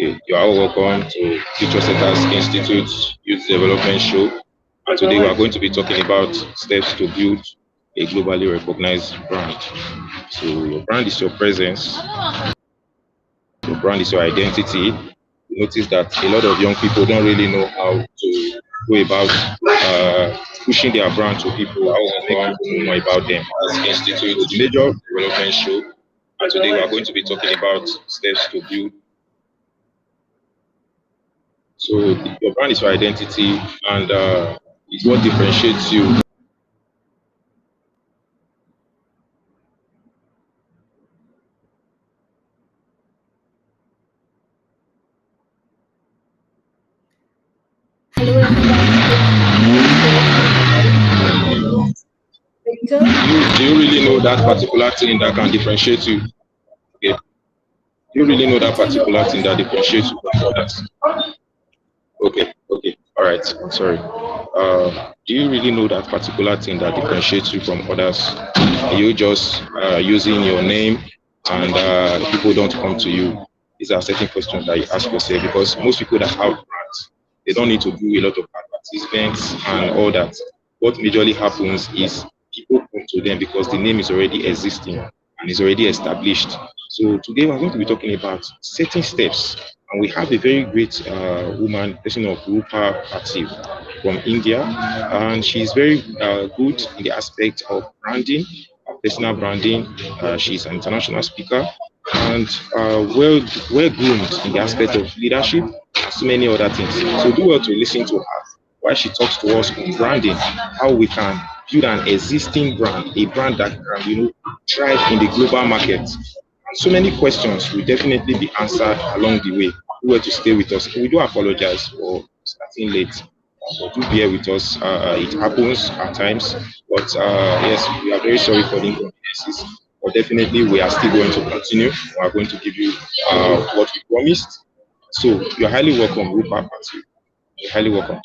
Okay, you are all welcome to Future Setters Institute Youth Development Show. And today we are going to be talking about steps to build a globally recognized brand. So your brand is your presence, your brand is your identity. You notice that a lot of young people don't really know how to go about pushing their brand to people, how to make people know more about them. As Institute Major Development Show. And today we are going to be talking about steps to build. So your brand is your identity, and it's what differentiates you. Hello, everyone. Victor. Do you really know that particular thing that can differentiate you? Okay. Do you really know that Victor, your particular voice thing is that differentiates you from others? Okay. All right. I'm sorry. Do you really know that particular thing that differentiates you from others? Are you just using your name and people don't come to you? These are certain questions that you ask yourself because most people that have brands, they don't need to do a lot of advertisements and all that. What majorly happens is people come to them because the name is already existing and is already established. So today we're going to be talking about certain steps, and we have a very great woman, person of Rupa Patil from India, and she's very good in the aspect of branding, personal branding. She's an international speaker and well groomed in the aspect of leadership and so many other things. So do well to listen to her while she talks to us on branding, how we can build an existing brand, a brand that can thrive in the global market. And so many questions will definitely be answered along the way. Do well to stay with us. We do apologize for starting late. So do bear with us. It happens at times, but yes, we are very sorry for the inconveniences. But definitely, we are still going to continue. We are going to give you what we promised. So you're highly welcome, Rupa Patil. You're highly welcome.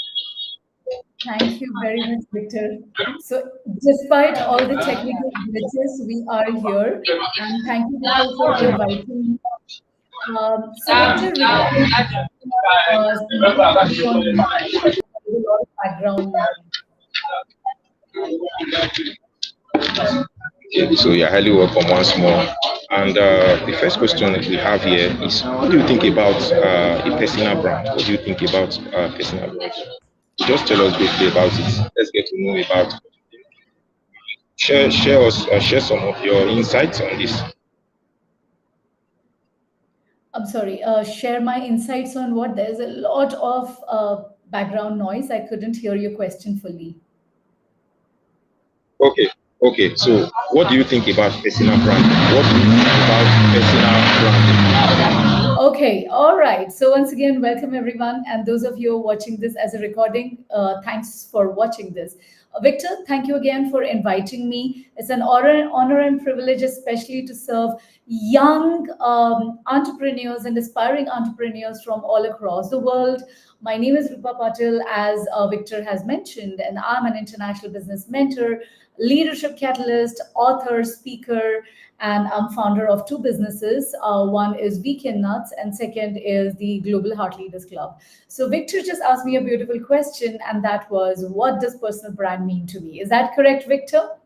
Thank you very much, Victor. So, despite all the technical glitches, we are here. And thank you, Victor, for inviting me. So, Victor, regarding seems to be on a lot of background noise. Okay, so you're highly welcome once more. And the first question that we have here is, what do you think about a personal brand? What do you think about personal brand? Just tell us briefly about it. Let's get to know about. Share some of your insights on this. I'm sorry, share my insights on what there's a lot of background noise. I couldn't hear your question fully. Okay, okay. So, what do you think about personal branding? What do you think about personal branding? Okay, all right. So once again, welcome everyone, and those of you watching this as a recording, thanks for watching this. Victor, thank you again for inviting me. It's an honor and privilege, especially to serve young entrepreneurs and aspiring entrepreneurs from all across the world. My name is Rupa Patil, as Victor has mentioned, and I'm an international business mentor, leadership catalyst, author, speaker, and I'm founder of two businesses. One is Weekend Nuts, and second is the Global Heart Leaders Club. So Victor just asked me a beautiful question, and that was, what does personal brand mean to me? Is that correct, Victor?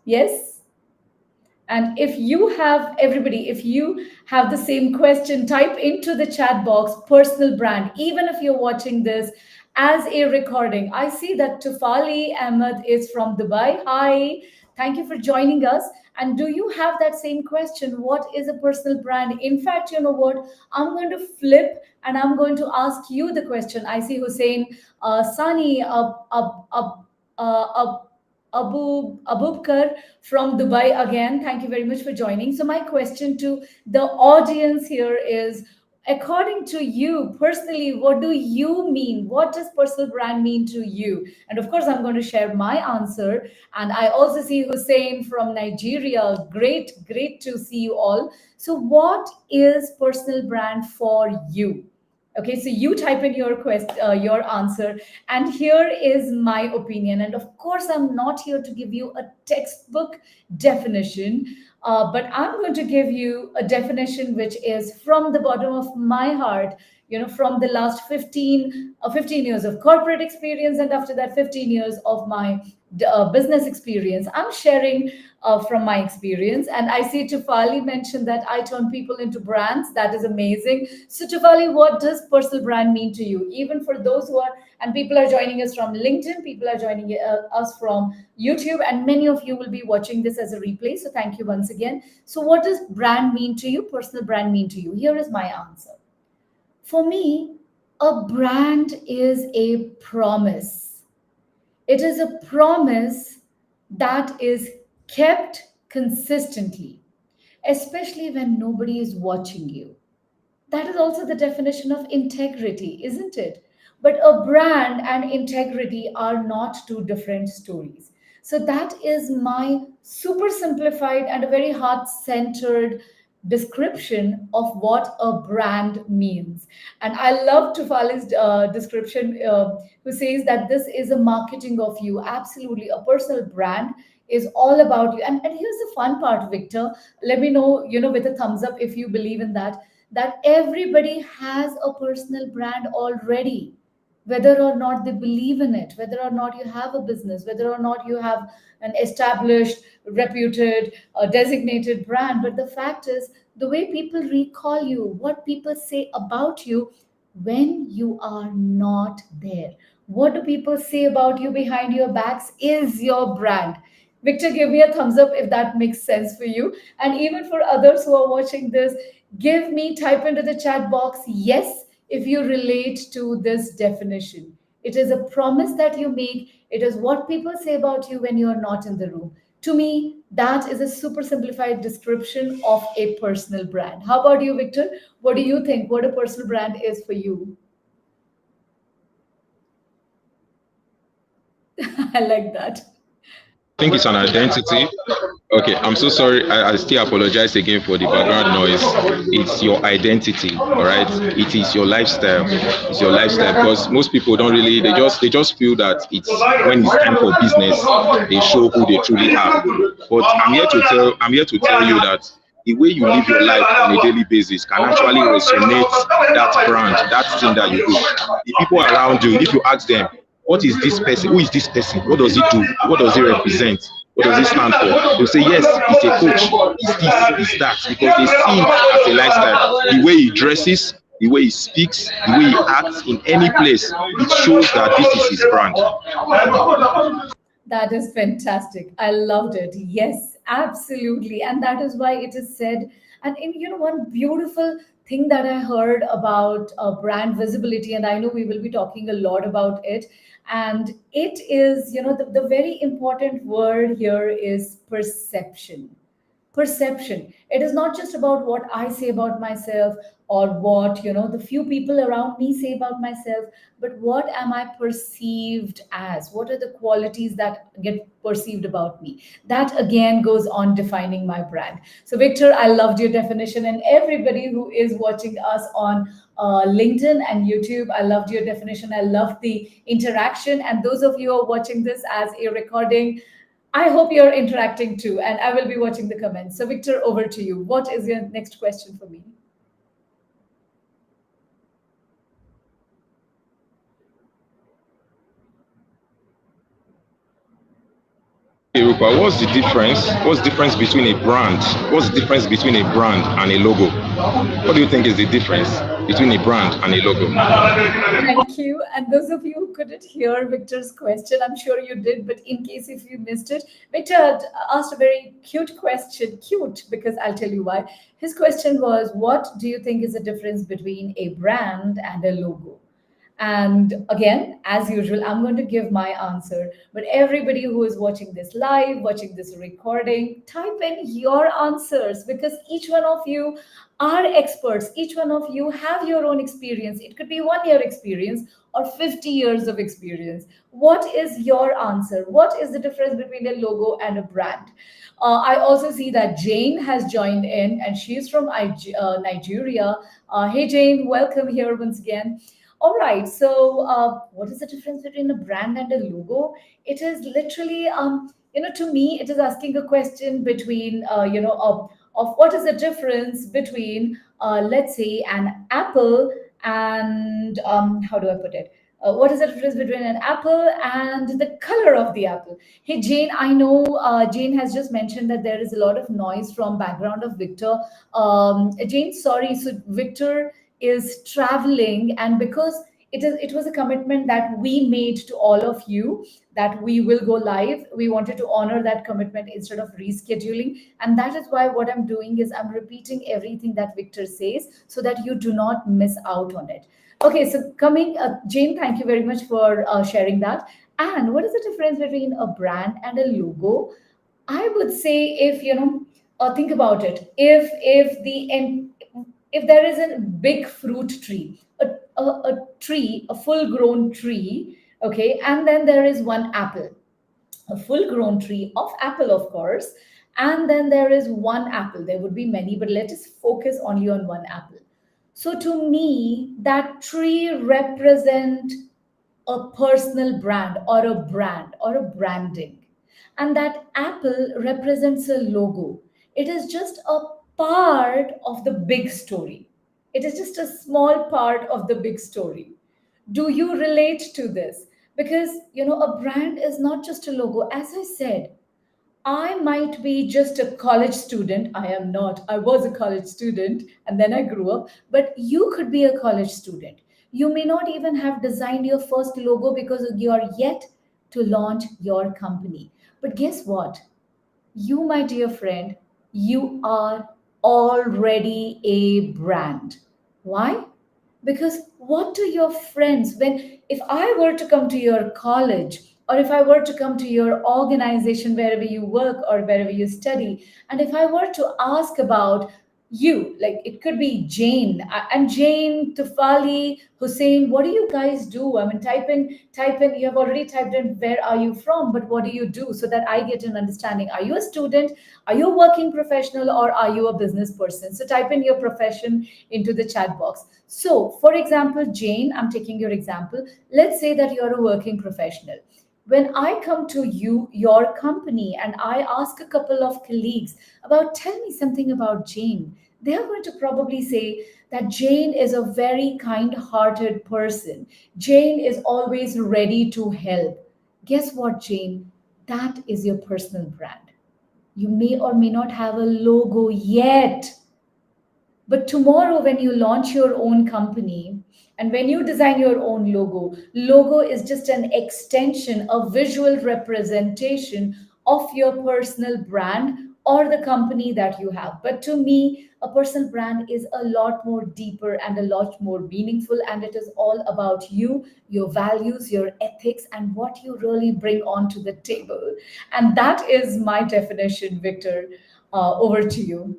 Yes? And if you have, everybody, if you have the same question, type into the chat box personal brand, even if you're watching this as a recording. I see that Tufali Ahmed is from Dubai. Hi, thank you for joining us. And do you have that same question? What is a personal brand? In fact, you know what? I'm going to flip and I'm going to ask you the question. I see Hussein Sani Abubkar from Dubai again. Thank you very much for joining. So my question to the audience here is, according to you personally, what do you mean? What does personal brand mean to you? And of course, I'm going to share my answer. And I also see Hussein from Nigeria. Great to see you all. So what is personal brand for you? Okay, so you type in your answer, and here is my opinion. And of course, I'm not here to give you a textbook definition. But I'm going to give you a definition which is from the bottom of my heart, from the last 15 years of corporate experience, and after that 15 years of my business experience. I'm sharing from my experience. And I see Tufali mentioned that I turn people into brands. That is amazing. So, Tufali, what does personal brand mean to you? Even for those who are, and people are joining us from LinkedIn, people are joining us from YouTube, and many of you will be watching this as a replay. So, thank you once again. So, what does brand mean to you? Personal brand mean to you? Here is my answer. For me, a brand is a promise. It is a promise that is kept consistently, especially when nobody is watching you. That is also the definition of integrity, isn't it? But a brand and integrity are not two different stories. So that is my super simplified and a very heart centered description of what a brand means. And I love Tufali's description, who says that this is a marketing of you. Absolutely. A personal brand is all about you. And here's the fun part, Victor. Let me know, with a thumbs up if you believe in that everybody has a personal brand already, whether or not they believe in it, whether or not you have a business, whether or not you have an established, reputed, designated brand. But the fact is, the way people recall you, what people say about you when you are not there, what do people say about you behind your backs is your brand. Victor, give me a thumbs up if that makes sense for you. And even for others who are watching this, type into the chat box, yes, if you relate to this definition. It is a promise that you make, it is what people say about you when you are not in the room. To me, that is a super simplified description of a personal brand. How about you, Victor? What do you think? What a personal brand is for you? I like that. I think it's an identity. Okay, I'm so sorry. I still apologize again for the background noise. It's your identity, all right? It is your lifestyle. It's your lifestyle because most people don't really. They just feel that it's when it's time for business, they show who they truly are. But I'm here to tell you that the way you live your life on a daily basis can actually resonate that brand, that thing that you do. The people around you, if you ask them, what is this person? Who is this person? What does he do? What does he represent? What does he stand for? They'll say, yes, he's a coach, he's this, he's that, because they see him as a lifestyle. The way he dresses, the way he speaks, the way he acts in any place, it shows that this is his brand. That is fantastic. I loved it. Yes, absolutely. And that is why it is said. And one beautiful thing that I heard about brand visibility, and I know we will be talking a lot about it. And it is, the very important word here is perception. Perception. It is not just about what I say about myself, or what the few people around me say about myself, but what am I perceived as? What are the qualities that get perceived about me? That again goes on defining my brand. So, Victor, I loved your definition, and everybody who is watching us on LinkedIn and YouTube, I loved your definition. I loved the interaction, and those of you who are watching this as a recording, I hope you're interacting too, and I will be watching the comments. So, Victor, over to you. What is your next question for me? Hey, Rupa, what's the difference? What's the difference between a brand? What's the difference between a brand and a logo? What do you think is the difference between a brand and a logo? Thank you. And those of you who couldn't hear Victor's question, I'm sure you did, but in case if you missed it, Victor had asked a very cute question. Cute, because I'll tell you why. His question was, what do you think is the difference between a brand and a logo? And again, as usual, I'm going to give my answer. But everybody who is watching this live, watching this recording, type in your answers, because each one of you are experts. Each one of you have your own experience. It could be 1 year experience or 50 years of experience. What is your answer? What is the difference between a logo and a brand? I also see that Jane has joined in, and she's from Nigeria. Hey, Jane, welcome here once again. All right. So, what is the difference between a brand and a logo? It is literally To me, it is asking a question between, of what is the difference between, let's say, an apple and, how do I put it? What is the difference between an apple and the color of the apple? Hey, Jane, I know Jane has just mentioned that there is a lot of noise from background of Victor. Jane, sorry. So Victor is traveling, and because it was a commitment that we made to all of you that we will go live, we wanted to honor that commitment instead of rescheduling, and that is why what I'm doing is I'm repeating everything that Victor says so that you do not miss out on it. Okay, so coming, Jane, thank you very much for sharing that. And what is the difference between a brand and a logo? I would say, if think about it. If there is a big fruit tree, a tree, a full-grown tree, okay, and then there is one apple, a full-grown tree of apple, of course, and then there is one apple. There would be many, but let us focus only on one apple. So to me, that tree represent a personal brand or a brand or a branding. And that apple represents a logo. It is just a part of the big story. It is just a small part of the big story. Do you relate to this? Because, a brand is not just a logo. As I said, I might be just a college student. I am not. I was a college student and then I grew up. But you could be a college student. You may not even have designed your first logo because you are yet to launch your company. But guess what? You, my dear friend, you are already a brand. Why? Because what do your friends, when, if I were to come to your college, or if I were to come to your organization wherever you work or wherever you study, and if I were to ask about you, like it could be Jane, and Jane, Tufali, Hussein, what do you guys do? I mean, type in, you have already typed in where are you from, but what do you do, so that I get an understanding. Are you a student? Are you a working professional, or are you a business person? So type in your profession into the chat box. So, for example, Jane, I'm taking your example. Let's say that you're a working professional. When I come to you, your company, and I ask a couple of colleagues about, tell me something about Jane, they are going to probably say that Jane is a very kind hearted person. Jane is always ready to help. Guess what, Jane? That is your personal brand. You may or may not have a logo yet, but tomorrow, when you launch your own company and when you design your own logo is just an extension, a visual representation of your personal brand or the company that you have. But to me, a personal brand is a lot more deeper and a lot more meaningful, and it is all about you, your values, your ethics, and what you really bring onto the table. And that is my definition, Victor. Over to you.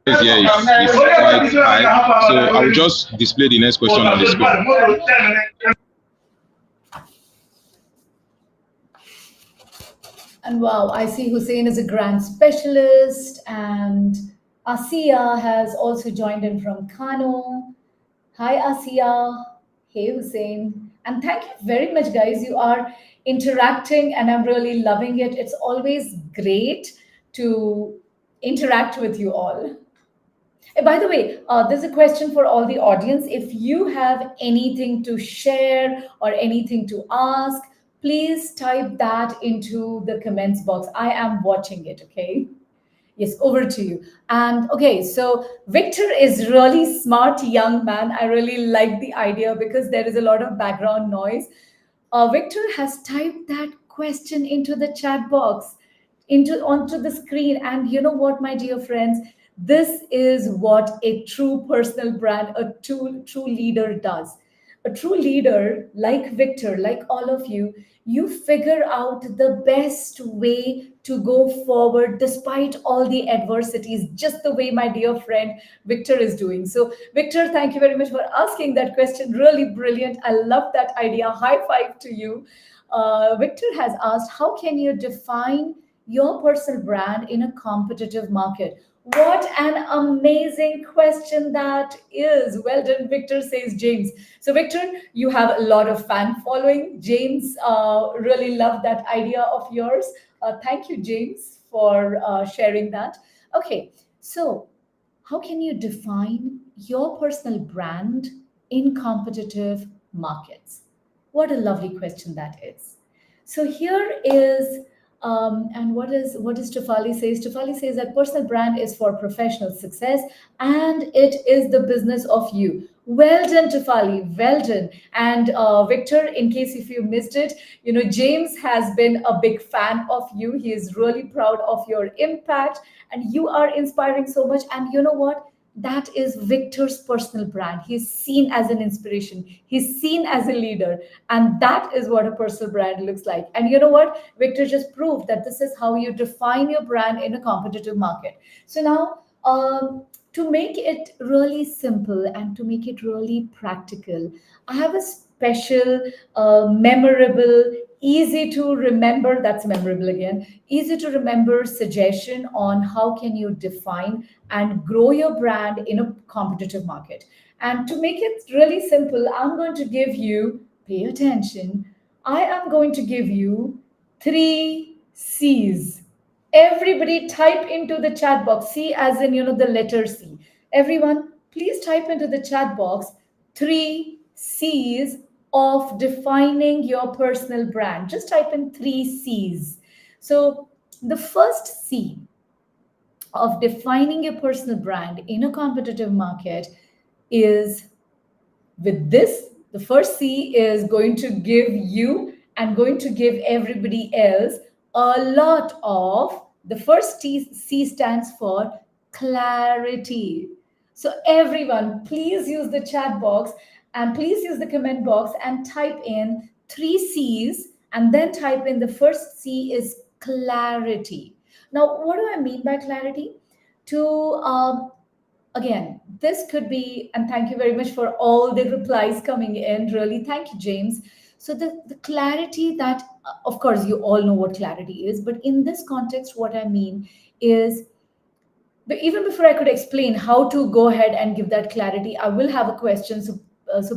Yes, yeah, it's quite high. So I will just display the next question on the screen. And wow, I see Hussein is a grant specialist, and Asiya has also joined in from Kano. Hi, Asiya. Hey, Hussein. And thank you very much, guys. You are interacting, and I'm really loving it. It's always great to interact with you all. By the way, there's a question for all the audience. If you have anything to share or anything to ask, please type that into the comments box. I am watching it, okay? Yes, over to you. And okay, so Victor is really smart young man. I really like the idea because there is a lot of background noise. Victor has typed that question into the chat box, into onto the screen, and you know what, my dear friends, this is what a true personal brand, a true leader does. A true leader, like Victor, like all of you, you figure out the best way to go forward despite all the adversities, just the way my dear friend Victor is doing. So, Victor, thank you very much for asking that question. Really brilliant. I love that idea. High five to you. Victor has asked, how can you define your personal brand in a competitive market? What an amazing question that is. Well done, Victor, says James. So, Victor, you have a lot of fan following. James really loved that idea of yours. Thank you, James, for sharing that. Okay, so how can you define your personal brand in competitive markets? What a lovely question that is. So here is, and what is Tafali says? Tafali says that personal brand is for professional success, and it is the business of you. Well done, Tafali. Well done. And Victor, in case if you missed it, James has been a big fan of you. He is really proud of your impact, and you are inspiring so much. And you know what? That is Victor's personal brand. He's seen as an inspiration, he's seen as a leader, and that is what a personal brand looks like. And you know what? Victor just proved that this is how you define your brand in a competitive market. So now, to make it really simple and to make it really practical, I have a special, memorable, easy to remember, that's memorable again, easy to remember suggestion on how can you define and grow your brand in a competitive market. And to make it really simple, I'm going to give you, pay attention, I am going to give you three C's. Everybody type into the chat box. C as in, the letter C. Everyone, please type into the chat box three C's of defining your personal brand. Just type in three C's. So the first C of defining your personal brand in a competitive market is with this. The first C is going to give you and going to give everybody else a lot of, the first C stands for clarity. So everyone, please use the chat box and please use the comment box and type in three C's, and then type in the first C is clarity. Now, what do I mean by clarity? To again, this could be, and thank you very much for all the replies coming in. Really, thank you, James. So the clarity that, of course, you all know what clarity is, but in this context, what I mean is, but even before I could explain how to go ahead and give that clarity, I will have a question. So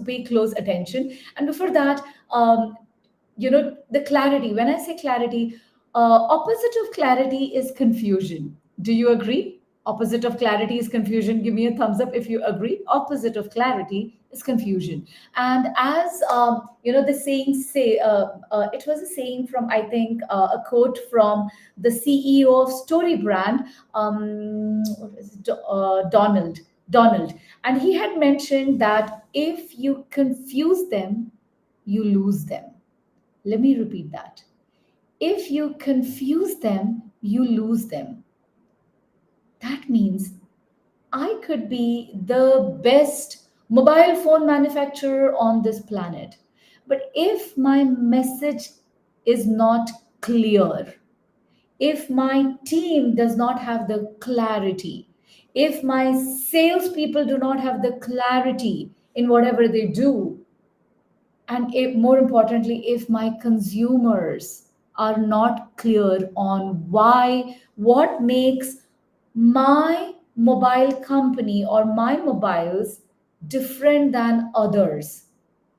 pay close attention. And before that, the clarity. When I say clarity, opposite of clarity is confusion. Do you agree? Opposite of clarity is confusion. Give me a thumbs up if you agree. Opposite of clarity is confusion. And as the saying say, it was a saying from, I think, a quote from the CEO of Story Brand, what is it? Donald, and he had mentioned that if you confuse them, you lose them. Let me repeat that. If you confuse them, you lose them. That means I could be the best mobile phone manufacturer on this planet. But if my message is not clear, if my team does not have the clarity, if my salespeople do not have the clarity in whatever they do, and if, more importantly, if my consumers are not clear on what makes my mobile company or my mobiles different than others,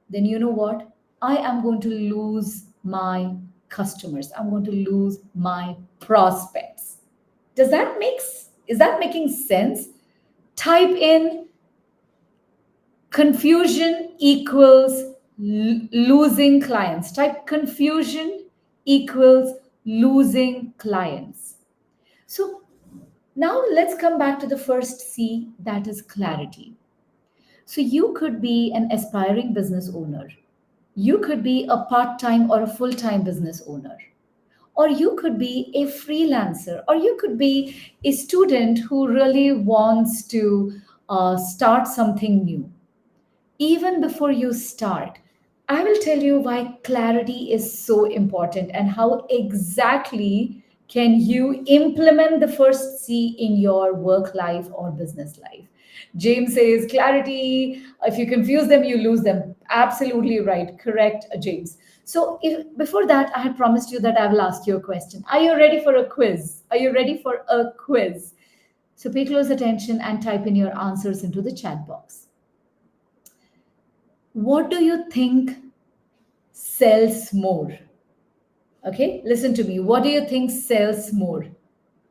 then you know what? I am going to lose my customers. I'm going to lose my prospects. Is that making sense? Type in confusion equals losing clients. Type confusion equals losing clients. So now let's come back to the first C, that is clarity. So you could be an aspiring business owner. You could be a part-time or a full-time business owner. Or you could be a freelancer, or you could be a student who really wants to start something new. Even before you start, I will tell you why clarity is so important and how exactly can you implement the first C in your work life or business life. James says clarity. If you confuse them, you lose them. Absolutely right. Correct, James. So if before that, I had promised you that I will ask you a question. Are you ready for a quiz? Are you ready for a quiz? So pay close attention and type in your answers into the chat box. What do you think sells more? Okay, listen to me. What do you think sells more?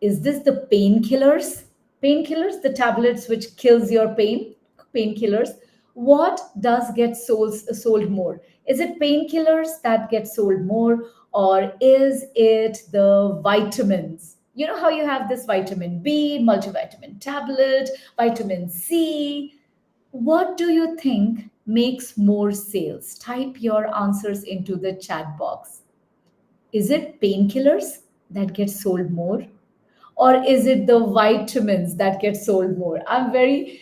Is this the painkillers? Painkillers, the tablets which kills your pain, painkillers. What does get sold more? Is it painkillers that get sold more, or is it the vitamins? You know how you have this vitamin B, multivitamin tablet, vitamin C. What do you think makes more sales? Type your answers into the chat box. Is it painkillers that get sold more? Or is it the vitamins that get sold more? I'm very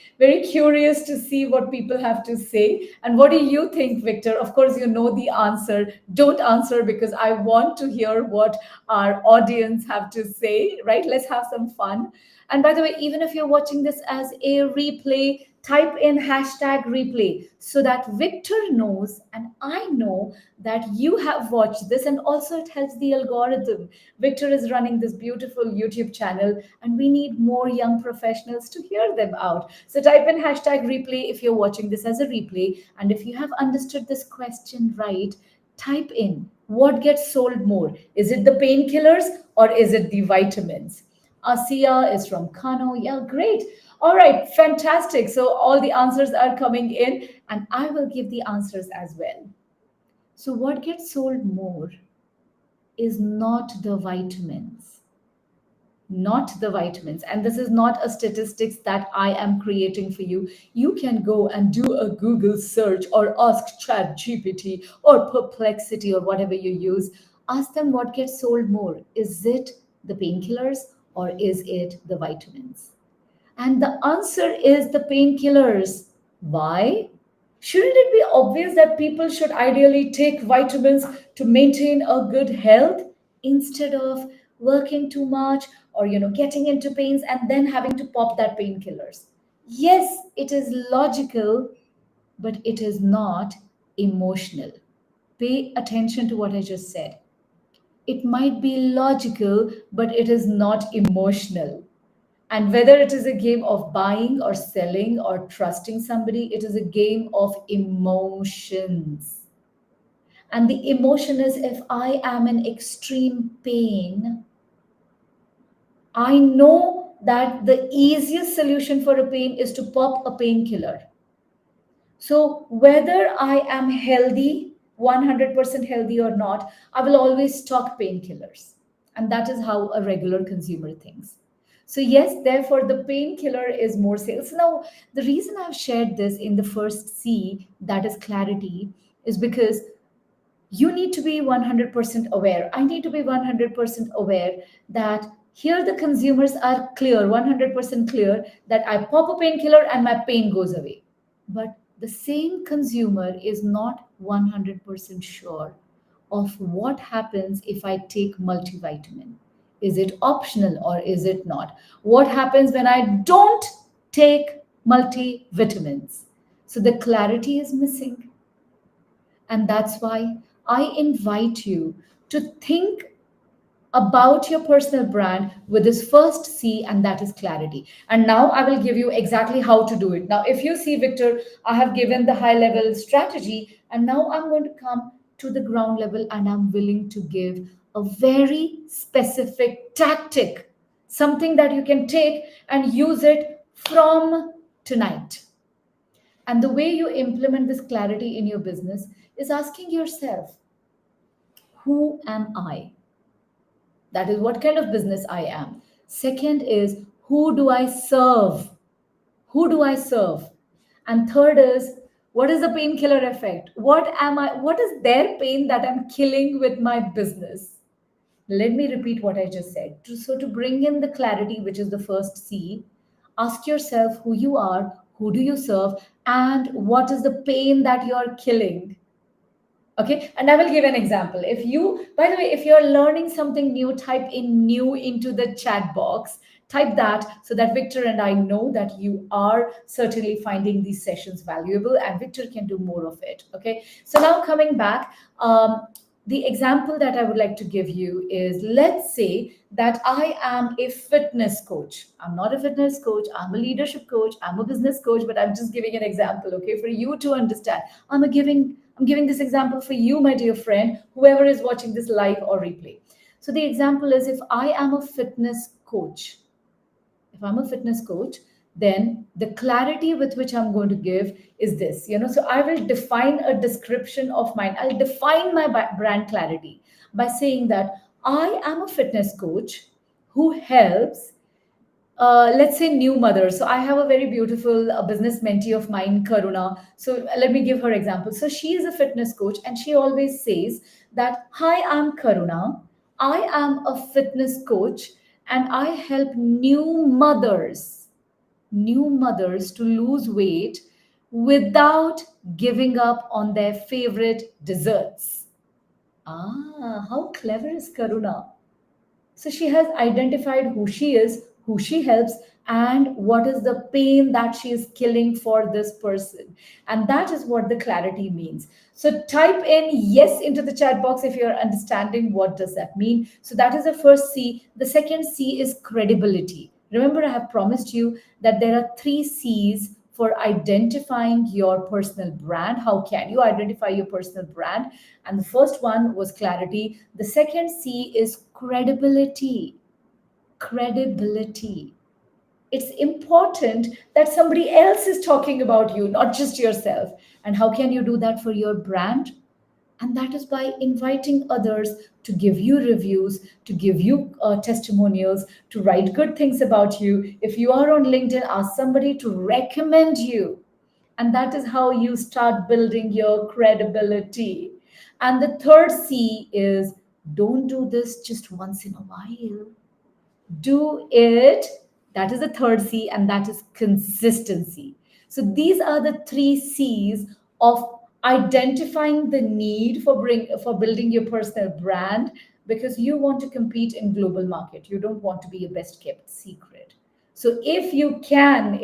curious to see what people have to say. And what do you think, Victor? Of course, you know the answer. Don't answer because I want to hear what our audience have to say, right? Let's have some fun. And by the way, even if you're watching this as a replay, type in hashtag replay so that Victor knows and I know that you have watched this, and also it helps the algorithm. Victor is running this beautiful YouTube channel, and we need more young professionals to hear them out. So type in hashtag replay if you're watching this as a replay. And if you have understood this question right, type in what gets sold more. Is it the painkillers or is it the vitamins? Asiya is from Kano. Yeah, great. All right, fantastic. So all the answers are coming in, and I will give the answers as well. So, what gets sold more is not the vitamins, not the vitamins. And this is not a statistics that I am creating for you. You can go and do a Google search or ask Chat GPT or Perplexity or whatever you use. Ask them what gets sold more. Is it the painkillers or is it the vitamins? And the answer is the painkillers. Why? Shouldn't it be obvious that people should ideally take vitamins to maintain a good health instead of working too much or getting into pains and then having to pop that painkillers? Yes, it is logical, but it is not emotional. Pay attention to what I just said. It might be logical, but it is not emotional. And whether it is a game of buying or selling or trusting somebody, it is a game of emotions. And the emotion is if I am in extreme pain, I know that the easiest solution for a pain is to pop a painkiller. So whether I am healthy, 100% healthy or not, I will always stock painkillers. And that is how a regular consumer thinks. So yes, therefore the painkiller is more sales. Now, the reason I've shared this in the first C, that is clarity, is because you need to be 100% aware. I need to be 100% aware that here the consumers are clear, 100% clear that I pop a painkiller and my pain goes away. But the same consumer is not 100% sure of what happens if I take multivitamin. Is it optional or is it not? What happens when I don't take multivitamins? So the clarity is missing. And that's why I invite you to think about your personal brand with this first C, and that is clarity. And now I will give you exactly how to do it. Now, if you see, Victor, I have given the high level strategy, and now I'm going to come to the ground level and I'm willing to give a very specific tactic, something that you can take and use it from tonight. And the way you implement this clarity in your business is asking yourself, who am I? That is what kind of business I am. Second is, who do I serve? Who do I serve? And third is, what is the painkiller effect? What is their pain that I'm killing with my business? Let me repeat what I just said. So to bring in the clarity, which is the first C, ask yourself who you are, who do you serve, and what is the pain that you're killing. Okay, and I will give an example. If you, by the way, if you're learning something new, type in new into the chat box. Type that so that Victor and I know that you are certainly finding these sessions valuable and Victor can do more of it. Okay. So now coming back, the example that I would like to give you is, let's say that I am a fitness coach. I'm not a fitness coach, I'm a leadership coach, I'm a business coach, but I'm just giving an example, okay, for you to understand. I'm giving this example for you, my dear friend, whoever is watching this live or replay. So the example is, if I am a fitness coach, if I'm a fitness coach, then the clarity with which I'm going to give is this, so I will define a description of mine. I'll define my brand clarity by saying that I am a fitness coach who helps, let's say, new mothers. So I have a very beautiful business mentee of mine, Karuna. So let me give her example. So she is a fitness coach and she always says that, hi, I'm Karuna. I am a fitness coach and I help new mothers to lose weight without giving up on their favorite desserts. How clever is Karuna? So she has identified who she is, who she helps, and what is the pain that she is killing for this person. And that is what the clarity means. So type in yes into the chat box if you're understanding what does that mean. So that is the first C. The second C is credibility. Remember, I have promised you that there are 3 C's for identifying your personal brand. How can you identify your personal brand? And the first one was clarity. The second C is credibility. Credibility. It's important that somebody else is talking about you, not just yourself. And how can you do that for your brand? And that is by inviting others to give you reviews, to give you testimonials, to write good things about you. If you are on LinkedIn, ask somebody to recommend you. And that is how you start building your credibility. And the third C is, don't do this just once in a while. Do it. That is the third C, and that is consistency. So these are the 3 C's of identifying the need for building your personal brand, because you want to compete in global market. You don't want to be a best kept secret. So if you can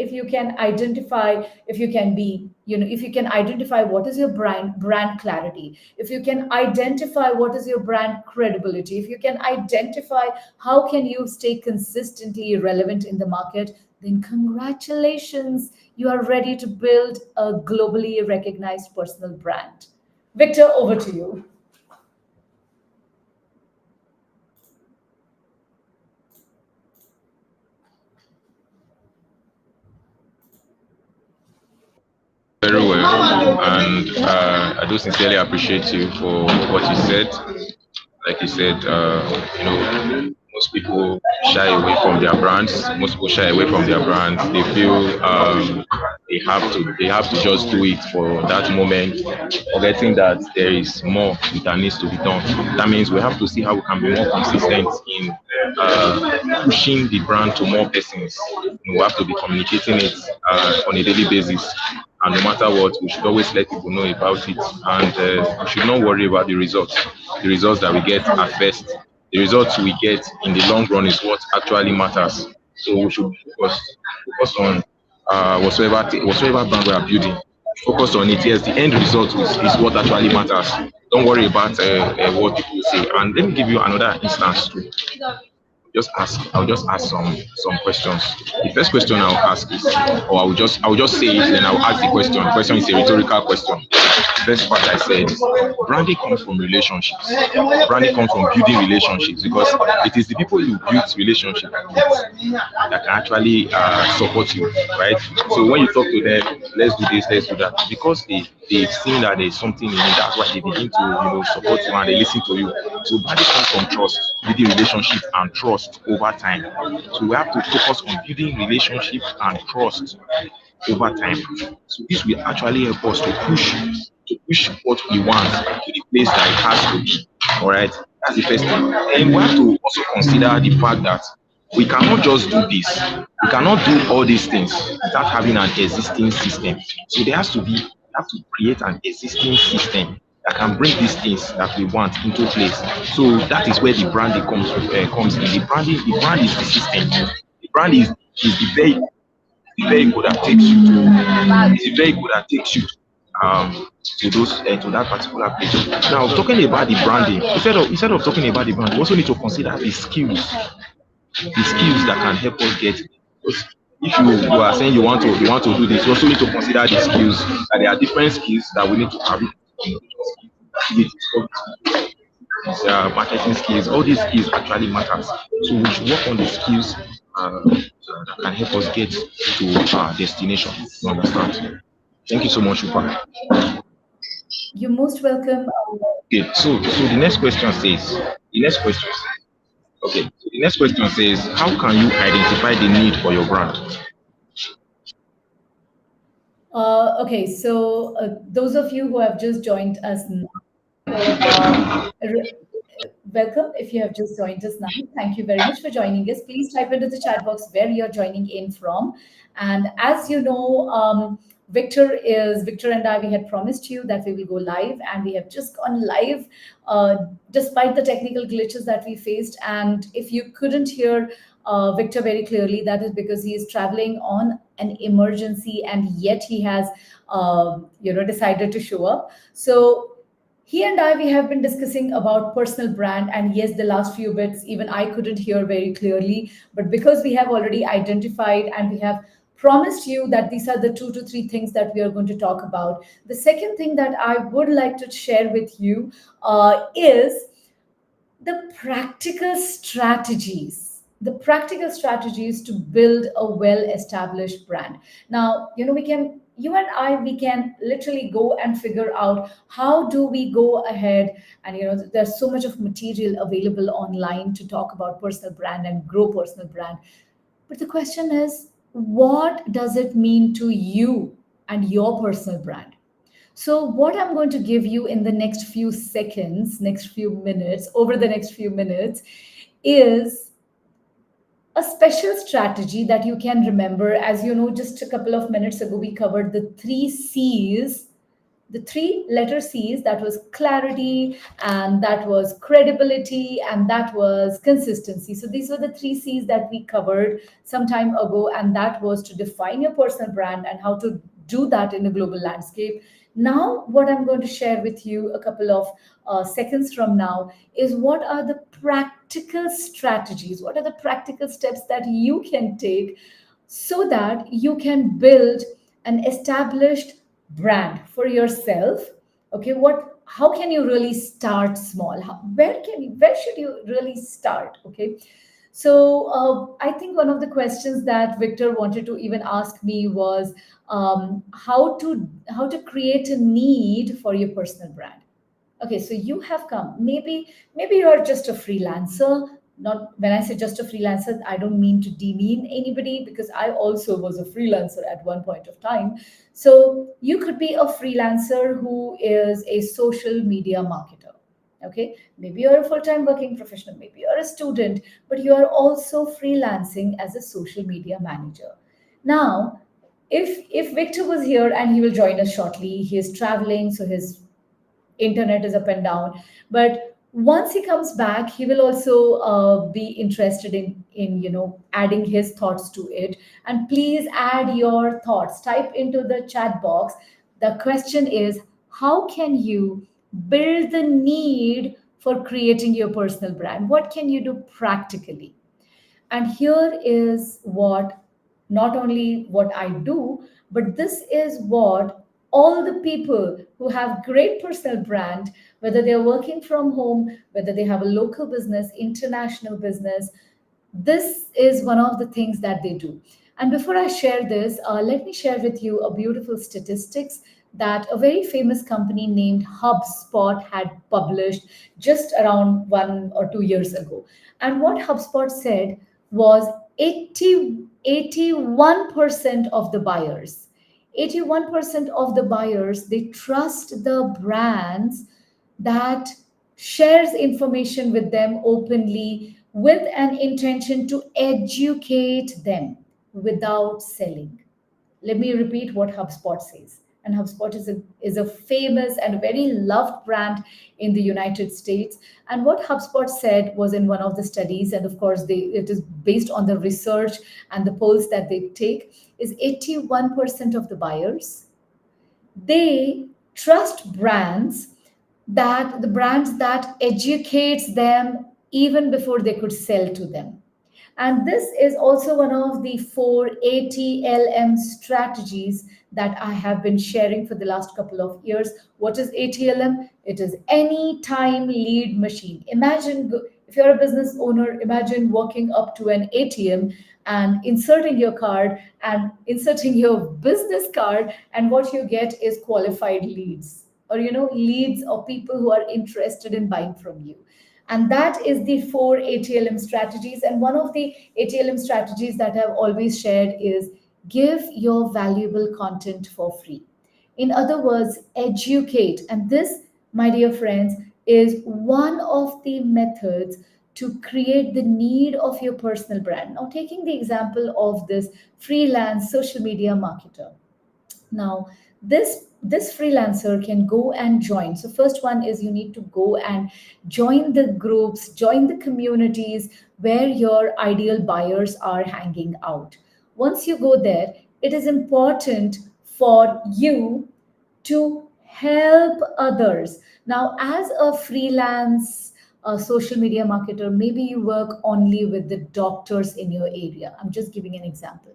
identify, if you can identify what is your brand clarity, if you can identify what is your brand credibility, if you can identify how can you stay consistently relevant in the market, then congratulations, you are ready to build a globally recognized personal brand. Victor, over to you. Very well, and I do sincerely appreciate you for what you said. Like you said, most people shy away from their brands. Most people shy away from their brands. They feel they have to just do it for that moment, forgetting that there is more that needs to be done. That means we have to see how we can be more consistent in pushing the brand to more persons. We have to be communicating it on a daily basis. And no matter what, we should always let people know about it. And we should not worry about the results. The results that we get at first, the results we get in the long run is what actually matters. So we should focus on whatsoever brand we are building. Focus on it. Yes, the end result is what actually matters. Don't worry about what people say. And let me give you another instance too. I'll just ask some questions. The first question I'll ask is, or I'll just say it, then I'll ask the question. The question is a rhetorical question. The first part I said, branding comes from relationships. Branding comes from building relationships, because it is the people you build relationship with that can actually support you, right? So when you talk to them, let's do this, let's do that, because they've seen that there's something in it. That's why they begin to support you and they listen to you. So branding comes from trust, building relationship and trust over time. So we have to focus on building relationship and trust over time. So this will actually help us to push what we want to the place that it has to be. All right, that's the first thing. And we have to also consider the fact that we cannot just do this. We cannot do all these things without having an existing system. So there has to be, we have to create an existing system that can bring these things that we want into place. So that is where the branding comes in. The brand is the system. The Brand is the vehicle that takes you to is the vehicle that takes you to those to that particular page. Now talking about the branding, instead of talking about the brand, we also need to consider the skills that can help us get. Because if you are saying you want to do this, you also need to consider the skills. That there are different skills that we need to have. Marketing skills, all these skills actually matters. So we should work on the skills that can help us get to our destination. You understand? Thank you so much, Rupa. You're most welcome. Okay, so the next question says, how can you identify the need for your brand? Okay, so those of you who have just joined us now, re- welcome. If you have just joined us now, thank you very much for joining us. Please type into the chat box where you're joining in from. And as you know, Victor and I, we had promised you that we will go live, and we have just gone live despite the technical glitches that we faced. And if you couldn't hear Victor very clearly, that is because he is traveling on an emergency, and yet he has, decided to show up. So he and I, we have been discussing about personal brand, and yes, the last few bits, even I couldn't hear very clearly. But because we have already identified and we have promised you that these are the 2 to 3 things that we are going to talk about. The second thing that I would like to share with you is the practical strategies to build a well established brand. Now, you and I, we can literally go and figure out how do we go ahead. And there's so much of material available online to talk about personal brand and grow personal brand. But the question is, what does it mean to you and your personal brand? So, what I'm going to give you in the next few seconds, over the next few minutes, is a special strategy that you can remember. As you know, just a couple of minutes ago, we covered the 3 C's, the 3 letter C's. That was clarity, and that was credibility, and that was consistency. So these were the 3 C's that we covered some time ago, and that was to define your personal brand and how to do that in a global landscape. Now, what I'm going to share with you a couple of seconds from now is what are the practical strategies, what are the practical steps that you can take so that you can build an established brand for yourself. Okay, how can you really start small? Where should you really start? Okay, so I think one of the questions that Victor wanted to even ask me was how to create a need for your personal brand. Okay, so you have come. Maybe you are just a freelancer. Not when I say just a freelancer, I don't mean to demean anybody, because I also was a freelancer at one point of time. So you could be a freelancer who is a social media marketer. Okay, maybe you're a full-time working professional, maybe you're a student, but you are also freelancing as a social media manager. Now, if Victor was here, and he will join us shortly, he is traveling, so his internet is up and down. But once he comes back, he will also be interested in adding his thoughts to it. And please add your thoughts. Type into the chat box. The question is, how can you build the need for creating your personal brand? What can you do practically? And here is what, not only what I do, but this is what all the people who have great personal brand, whether they're working from home, whether they have a local business, international business, this is one of the things that they do. And before I share this, let me share with you a beautiful statistics that a very famous company named HubSpot had published just around 1 or 2 years ago. And what HubSpot said was 81% of the buyers, 81% of the buyers, they trust the brands that shares information with them openly with an intention to educate them without selling. Let me repeat what HubSpot says. and HubSpot is a famous and very loved brand in the United States. And what HubSpot said was in one of the studies, and of course it is based on the research and the polls that they take, is 81% of the buyers, they trust brands that educates them even before they could sell to them. And this is also one of the four ATLM strategies that I have been sharing for the last couple of years. What is ATLM? It is anytime lead machine. If you're a business owner, imagine walking up to an ATM and inserting your card and inserting your business card, and what you get is qualified leads, or leads of people who are interested in buying from you. And that is the four ATLM strategies. And one of the ATLM strategies that I've always shared is give your valuable content for free. In other words, educate. And this, my dear friends, is one of the methods to create the need of your personal brand. Now, taking the example of this freelance social media marketer. Now, this freelancer can go and join. So first one is you need to go and join the groups, join the communities where your ideal buyers are hanging out. Once you go there, it is important for you to help others. Now, as a freelance social media marketer, maybe you work only with the doctors in your area. I'm just giving an example.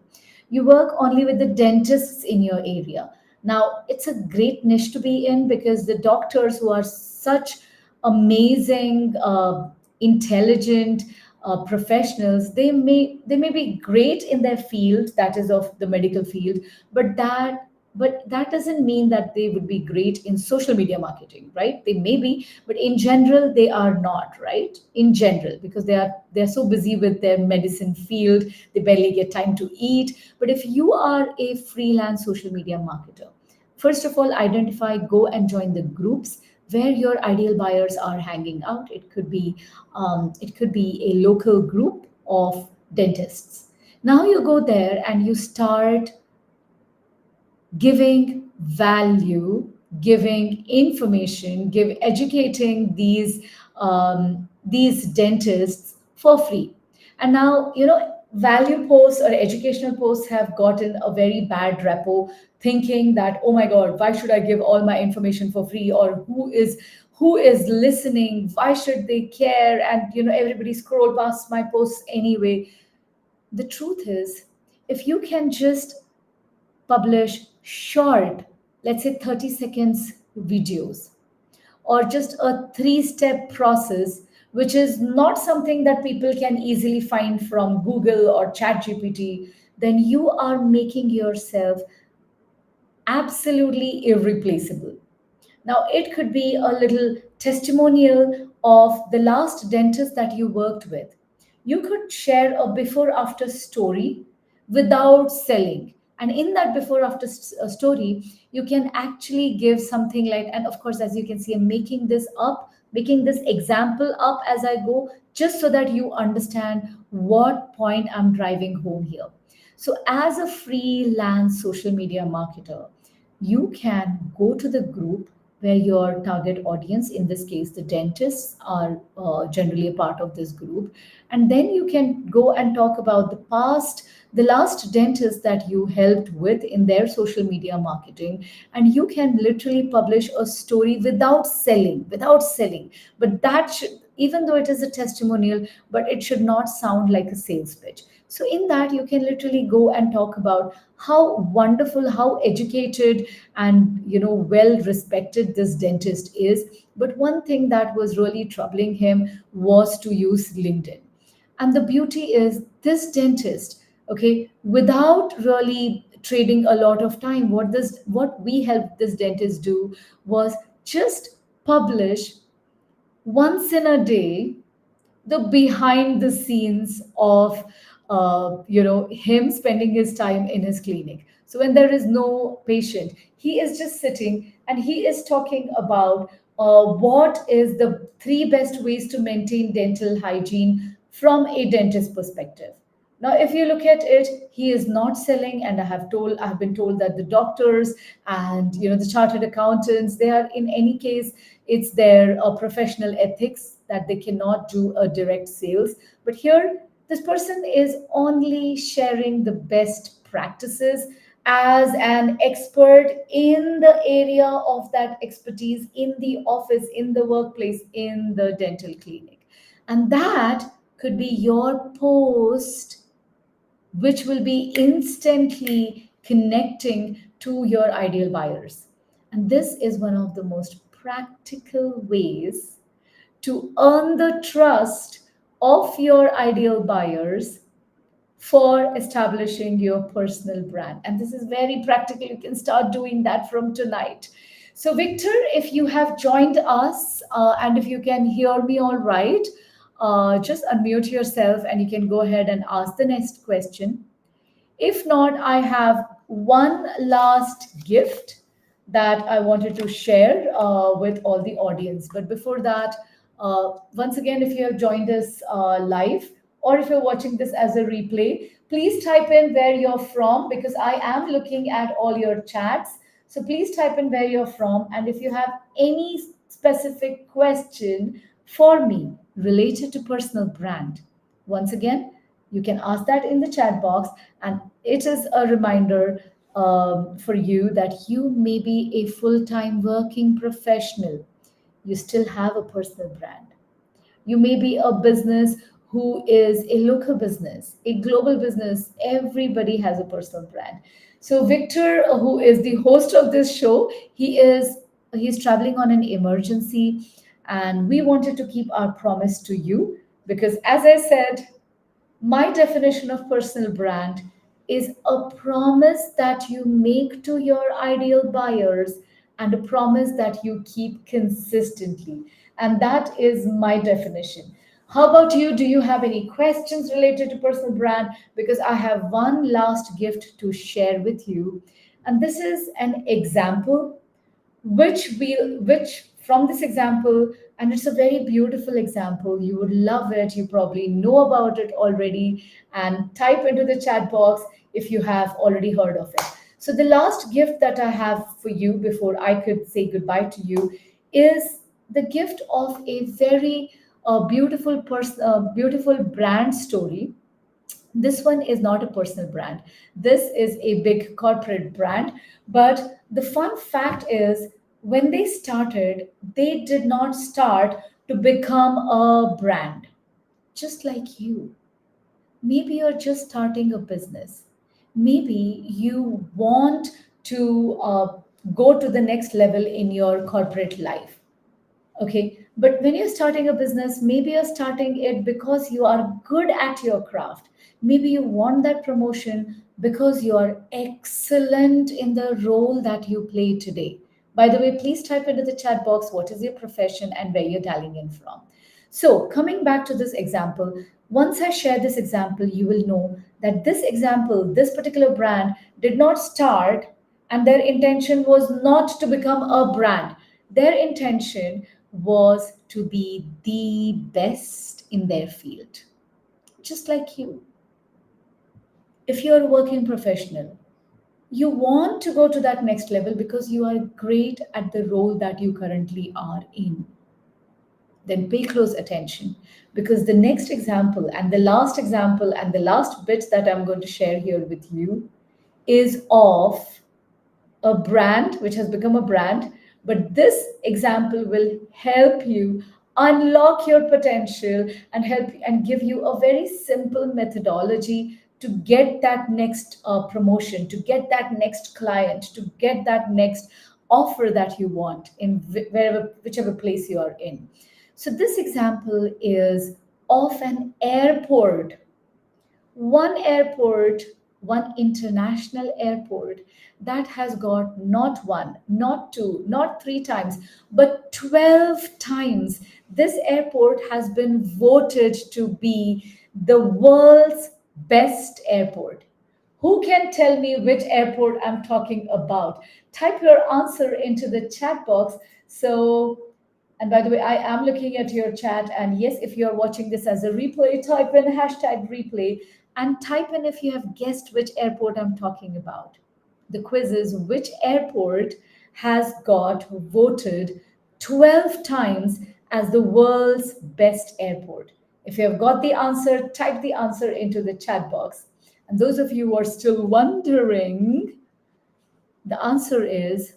You work only with the dentists in your area. Now, it's a great niche to be in, because the doctors who are such amazing, intelligent professionals, they may be great in their field, that is of the medical field, but that doesn't mean that they would be great in social media marketing, right? They may be, but in general they are not, right? In general, because they're so busy with their medicine field, they barely get time to eat. But if you are a freelance social media marketer, first of all, identify, go and join the groups where your ideal buyers are hanging out. It could be a local group of dentists. Now you go there and you start giving value, giving information, educating these dentists for free. And now, value posts or educational posts have gotten a very bad repo, thinking that, oh my God, why should I give all my information for free? Or who is listening? Why should they care? And everybody scroll past my posts anyway. The truth is, if you can just publish short, let's say 30 seconds videos, or just a three-step process, which is not something that people can easily find from Google or ChatGPT, then you are making yourself absolutely irreplaceable. Now, it could be a little testimonial of the last dentist that you worked with. You could share a before after story without selling. And in that before after story, you can actually give something like, and of course, as you can see, I'm making this example up as I go, just so that you understand what point I'm driving home here. So, as a freelance social media marketer, you can go to the group where your target audience, in this case the dentists, are generally a part of this group, and then you can go and talk about the last dentist that you helped with in their social media marketing, and you can literally publish a story without selling. But that should, even though it is a testimonial, but it should not sound like a sales pitch. So in that, you can literally go and talk about how wonderful, how educated, and well respected this dentist is. But one thing that was really troubling him was to use LinkedIn. And the beauty is, this dentist, okay, without really trading a lot of time, what we helped this dentist do was just publish once in a day the behind the scenes of him spending his time in his clinic. So when there is no patient, he is just sitting and he is talking about what is the three best ways to maintain dental hygiene from a dentist perspective. Now, if you look at it, he is not selling, and I have been told that the doctors and the chartered accountants, they are in any case, it's their professional ethics that they cannot do a direct sales. But here, this person is only sharing the best practices as an expert in the area of that expertise in the office, in the workplace, in the dental clinic. And that could be your post, which will be instantly connecting to your ideal buyers. And this is one of the most practical ways to earn the trust of your ideal buyers for establishing your personal brand. And this is very practical. You can start doing that from tonight. So, Victor, if you have joined us and if you can hear me all right, just unmute yourself and you can go ahead and ask the next question. If not, I have one last gift that I wanted to share with all the audience. But before that, once again, if you have joined us live or if you're watching this as a replay, please type in where you're from because I am looking at all your chats. So please type in where you're from. And if you have any specific question for me related to personal brand, once again, you can ask that in the chat box, and it is a reminder for you that you may be a full time working professional. You still have a personal brand. You may be a business who is a local business, a global business. Everybody has a personal brand. So Victor, who is the host of this show, he's traveling on an emergency, and we wanted to keep our promise to you because, as I said, my definition of personal brand is a promise that you make to your ideal buyers and a promise that you keep consistently. And that is my definition. How about you? Do you have any questions related to personal brand? Because I have one last gift to share with you. And this is an example which from this example, and it's a very beautiful example, you would love it, you probably know about it already, and type into the chat box if you have already heard of it. So the last gift that I have for you before I could say goodbye to you is the gift of a very beautiful brand story. This one is not a personal brand. This is a big corporate brand. But the fun fact is, when they started, they did not start to become a brand. Just like you. Maybe you're just starting a business. Maybe you want to go to the next level in your corporate life. Okay, but when you're starting a business, maybe you're starting it because you are good at your craft. Maybe you want that promotion because you are excellent in the role that you play today. By the way, please type into the chat box what is your profession and where you're dialing in from. So, coming back to this example, once I share this example, you will know that this example, this particular brand did not start, and their intention was not to become a brand. Their intention was to be the best in their field, just like you. If you're a working professional, you want to go to that next level because you are great at the role that you currently are in. Then pay close attention because the next example and the last bit that I'm going to share here with you is of a brand which has become a brand. But this example will help you unlock your potential and help and give you a very simple methodology to get that next promotion, to get that next client, to get that next offer that you want in whichever place you are in. So this example is of an airport, one airport, one international airport that has got not one, not two, not three times, but 12 times. This airport has been voted to be the world's best airport. Who can tell me which airport I'm talking about? Type your answer into the chat box. So, and by the way, I am looking at your chat. And yes, if you're watching this as a replay, type in hashtag replay. and type in if you have guessed which airport I'm talking about. The quiz is, which airport has got voted 12 times as the world's best airport? If you have got the answer, type the answer into the chat box. And those of you who are still wondering, the answer is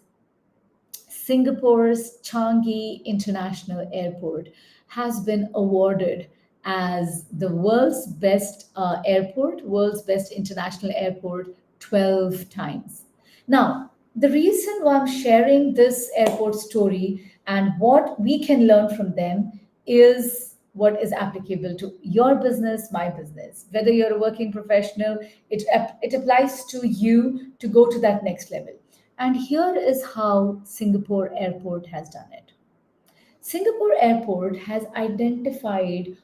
Singapore's Changi International Airport has been awarded as the world's best airport, world's best international airport 12 times. Now, the reason why I'm sharing this airport story and what we can learn from them is what is applicable to your business, my business. Whether you're a working professional, it applies to you to go to that next level. And here is how Singapore Airport has done it. Singapore Airport has identified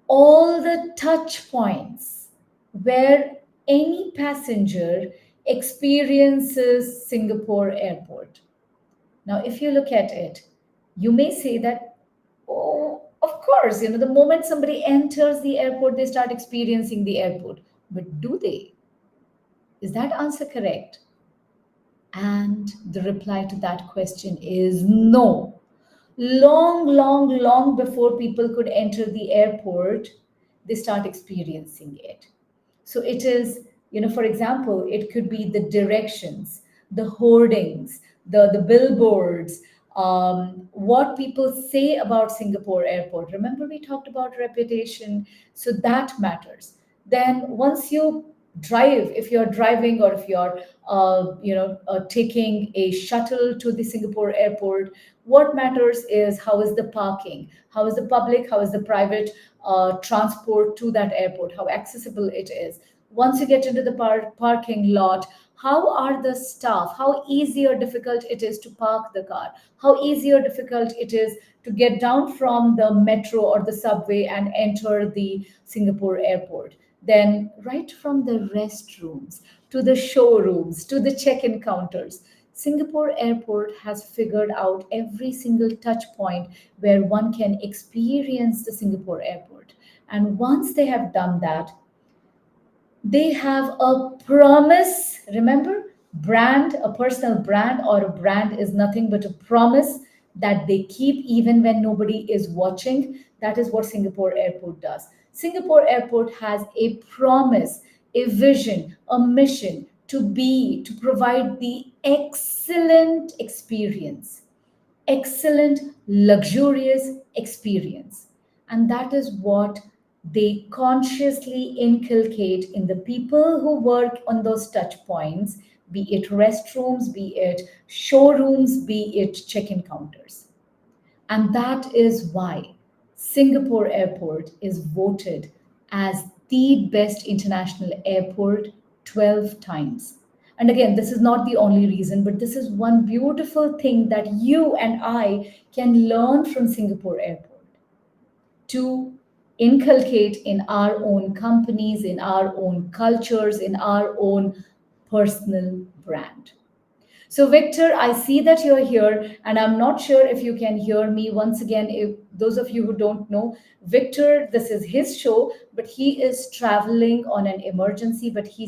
all the touch points where any passenger experiences Singapore Airport. Now, if you look at it, you may say that, oh, of course, the moment somebody enters the airport, they start experiencing the airport. But do they? Is that answer correct? And the reply to that question is no. Long, long, long before people could enter the airport, they start experiencing it. So it is, for example, it could be the directions, the hoardings, the billboards, what people say about Singapore Airport. Remember, we talked about reputation, so that matters. Then once you drive, if you're driving or if you're taking a shuttle to the Singapore Airport, what matters is how is the parking, how is the public, how is the private transport to that airport, how accessible it is. Once you get into the parking lot, how are the staff, how easy or difficult it is to park the car, how easy or difficult it is to get down from the metro or the subway and enter the Singapore Airport. Then right from the restrooms to the showrooms to the check-in counters, Singapore Airport has figured out every single touch point where one can experience the Singapore Airport. And once they have done that, they have a promise. Remember, brand, a personal brand or a brand is nothing but a promise that they keep even when nobody is watching. That is what Singapore Airport does. Singapore Airport has a promise, a vision, a mission to provide the excellent experience, excellent, luxurious experience. And that is what they consciously inculcate in the people who work on those touch points, be it restrooms, be it showrooms, be it check-in counters. And that is why Singapore Airport is voted as the best international airport 12 times. And again, this is not the only reason, but this is one beautiful thing that you and I can learn from Singapore Airport to inculcate in our own companies, in our own cultures, in our own personal brand. So Victor, I see that you're here, and I'm not sure if you can hear me. Once again, if those of you who don't know, Victor, this is his show, but he is traveling on an emergency, but he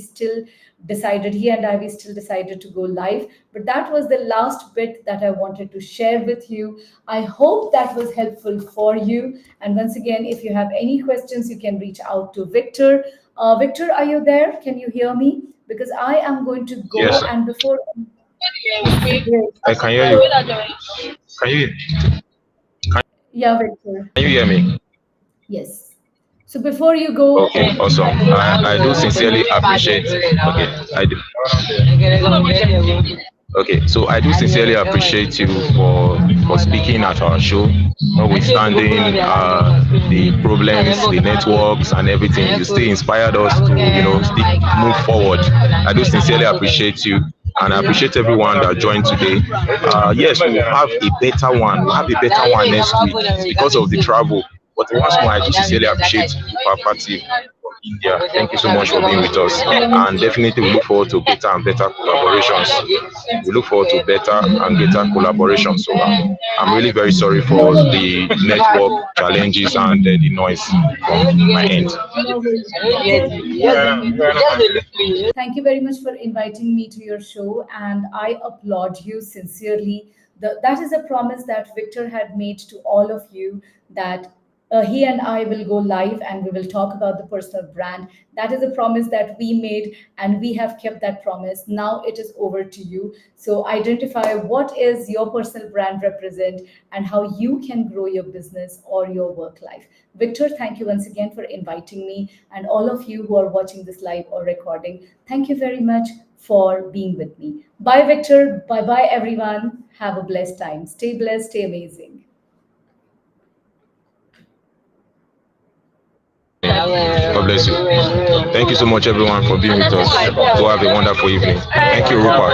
and I, we still decided to go live. But that was the last bit that I wanted to share with you. I hope that was helpful for you. And once again, if you have any questions, you can reach out to Victor. Victor, are you there? Can you hear me? Because I am going to go. Yes, And before... I can hear you. Can you Yeah, Victor. can you hear me? Yes. So before you go, Okay, awesome. I do sincerely appreciate. Okay, I do. Okay, so I do sincerely appreciate you for speaking at our show, notwithstanding the problems, the networks, and everything. You still inspired us to still move forward. I do sincerely appreciate you, and I appreciate everyone that joined today. Yes, we will have a better one. We'll have a better one next week because of the travel. But once more, I do sincerely appreciate Patil. India. Thank you so much for being with us. And definitely we look forward to better and better collaborations. We look forward to better and greater collaborations. So I'm really very sorry for the network challenges and the noise from my end. No worries. Thank you very much for inviting me to your show, and I applaud you sincerely. That is a promise that Victor had made to all of you, that he and I will go live and we will talk about the personal brand. That is a promise that we made, and we have kept that promise. Now it is over to you. So identify what is your personal brand represent and how you can grow your business or your work life. Victor, thank you once again for inviting me, and all of you who are watching this live or recording, thank you very much for being with me. Bye, Victor. Bye bye, everyone. Have a blessed time. Stay blessed, stay amazing. God bless you. Thank you so much, everyone, for being with us. Go have a wonderful evening. Thank you, Rupa.